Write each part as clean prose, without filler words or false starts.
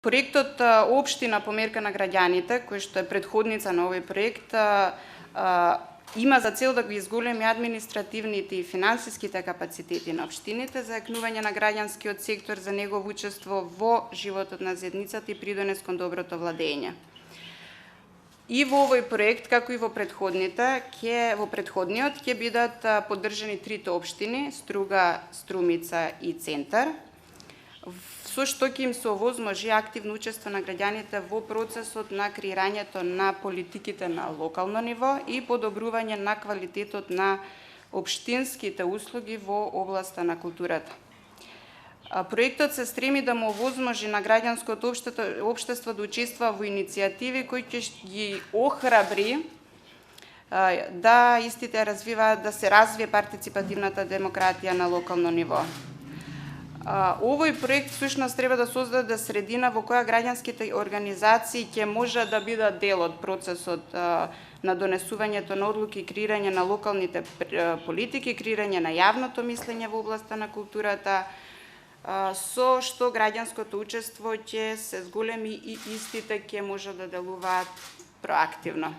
Проектот Општина померка на граѓаните, кој што е претходница на овој проект, има за цел да ги изголеми административните и финансиските капацитети на општините за јакнување на граѓанскиот сектор за негово учество во животот на заедницата и придонес кон доброто владење. И во овој проект, како и во претходниот, ќе бидат поддржани трите општини: Струга, Струмица и Центар, со што ќе им се овозможи активно учество на граѓаните во процесот на креирањето на политиките на локално ниво и подобрување на квалитетот на општинските услуги во областа на културата. Проектот се стреми да му овозможи на граѓанското општество да учествува во иницијативи кои ќе ги охрабри да истите развиваат, да се развие партиципативната демократија на локално ниво. Овој проект всушност треба да создаде средина во која граѓанските организации ќе можат да бидат дел од процесот на донесувањето на одлуки, креирање на локалните политики, креирање на јавното мислење во областа на културата, со што граѓанското учество ќе се зголеми и истите ќе можат да делуваат проактивно.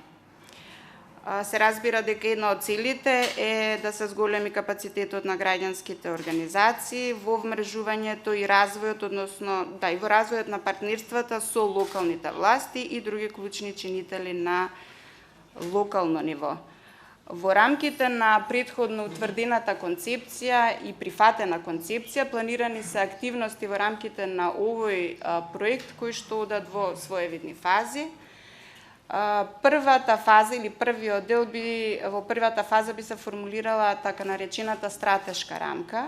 Се разбира дека една од целите е да се зголеми капацитетот на граѓанските организации во вмрежувањето и развојот, односно и во развојот на партнерствата со локалните власти и други клучни чинители на локално ниво. Во рамките на претходно утврдената концепција и прифатена концепција планирани се активности во рамките на овој проект кои што одат во своевидни фази. Првата фаза или првиот дел во првата фаза би се формулирала така наречената стратешка рамка.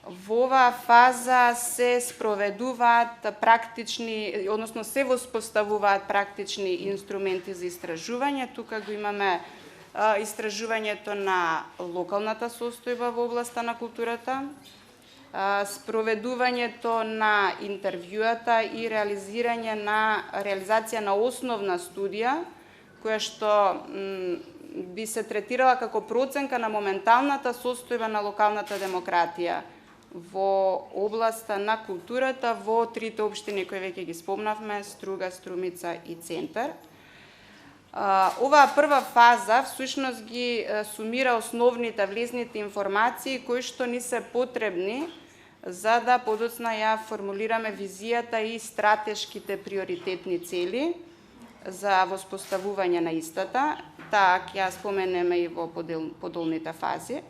Во оваа фаза се спроведуваат практични, односно се воспоставуваат практични инструменти за истражување. Тука го имаме истражувањето на локалната состојба во областа на културата, спроведувањето на интервјуата и реализација на основна студија, која што би се третирала како проценка на моменталната состојба на локалната демократија во областа на културата во трите општини кои веќе ги спомнавме: Струга, Струмица и Центар. Оваа прва фаза всушност ги сумира основните влезните информации кои што ни се потребни за да подоцна ја формулираме визијата и стратешките приоритетни цели за воспоставување на истата. Таа ќе ја споменеме и во подолните фази.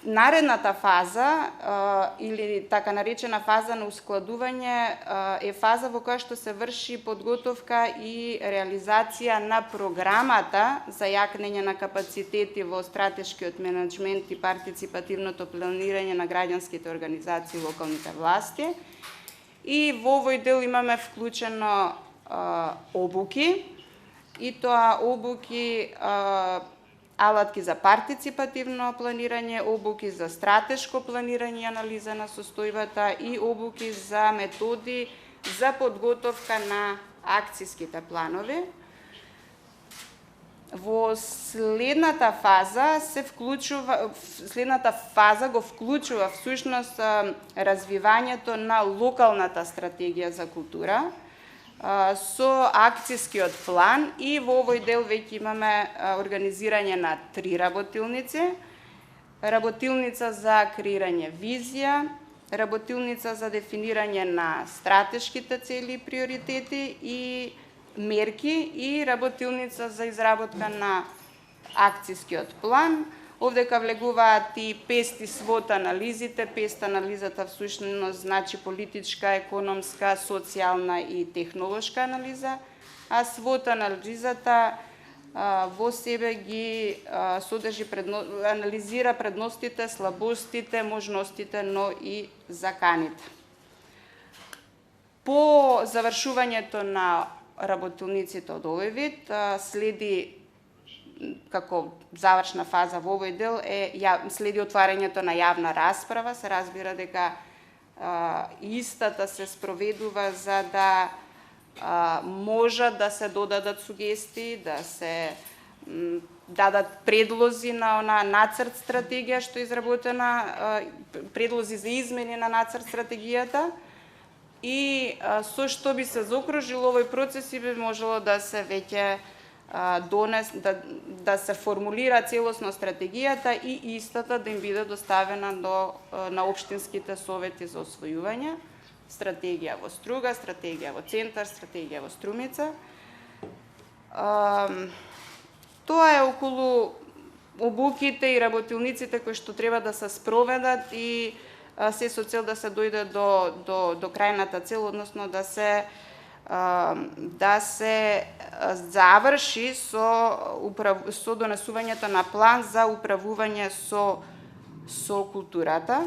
Наредната фаза, или така наречена фаза на ускладување, е фаза во која што се врши подготовка и реализација на програмата за јакнење на капацитети во стратешкиот менеджмент и партиципативното планирање на граѓанските организации и локалните власти. И во овој дел имаме вклучено обуки, и тоа обуки алатки за партиципативно планирање, обуки за стратешко планирање и анализа на состојбата и обуки за методи за подготовка на акцијските планови. Во следната фаза го вклучува всушност развивањето на локалната стратегија за култура со акцијскиот план, и во овој дел веќе имаме организирање на 3 работилници: работилница за креирање визија, работилница за дефинирање на стратешките цели и приоритети и мерки и работилница за изработка на акцијскиот план. Овдека влегуваат и 5 свод анализите. 5 анализата всушност значи политичка, економска, социјална и технолошка анализа, а свод анализата во себе ги содржи анализира предностите, слабостите, можностите, но и заканите. По завршувањето на работилниците од овој вид следи како завршна фаза во овој дел следи отварањето на јавна расправа. Се разбира дека истата се спроведува за да можат да се додадат сугестии, да се дадат предлози на она нацрт стратегија што е изработена, предлози за измени на нацрт стратегијата и со што би се заокружил овој процес и би можело да се веќе да се формулира целосно стратегијата и истата да им биде доставена на општинските совети за освојување. Стратегија во Струга, стратегија во Центар, стратегија во Струмица. Тоа е околу обуките и работилниците кои што треба да се спроведат и се со цел да се дојде до крајната цел, односно да се заврши со донесувањето на план за управување со културата.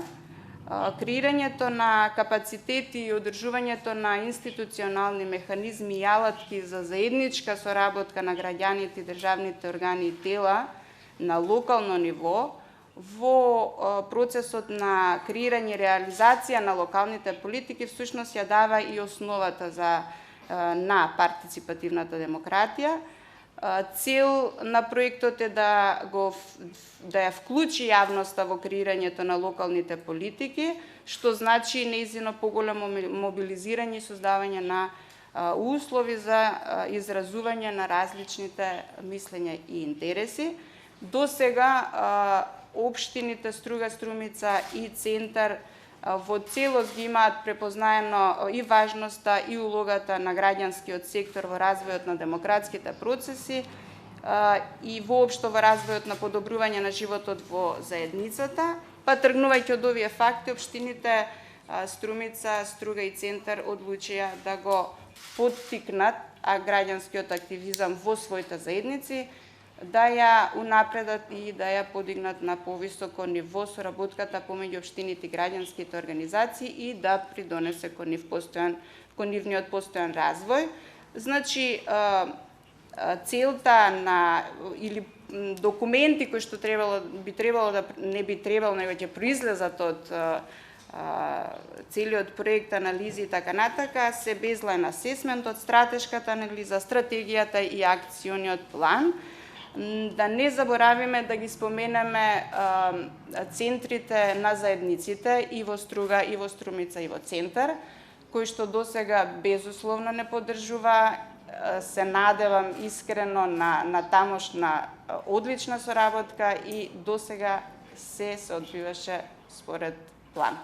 Креирањето на капацитети и одржувањето на институционални механизми и алатки за заедничка соработка на граѓаните и државните органи и тела на локално ниво во процесот на креирање и реализација на локалните политики всушност ја дава и основата на партиципативната демократија. Цел на проектот е да ја вклучи јавноста во креирањето на локалните политики, што значи нејзино поголемо мобилизирање и создавање на услови за изразување на различните мислења и интереси. До сега општините Струга, Струмица и Центар во целост ги имаат препознаено и важноста и улогата на граѓанскиот сектор во развојот на демократските процеси и воопшто во развојот на подобрување на животот во заедницата. Па тргнувајќи од овие факти, општините Струмица, Струга и Центар одлучија да го поттикнат граѓанскиот активизам во своите заедници, да ја унапредат и да ја подигнат на повисоко ниво соработката помеѓу општините и граѓанските организации и да придонесе кон нивниот постојан развој. Значи, целта или документи кои што не би требало, него ќе произлезат од целиот проект, анализи и така натака, се безлайн асесментот, стратешката анализа, стратегијата и акциониот план. Да не заборавиме да ги споменеме центрите на заедниците и во Струга, и во Струмица, и во Центар, кои што досега безусловно не поддржува. Се надевам искрено на тамошна одлична соработка и досега се одбиваше според план.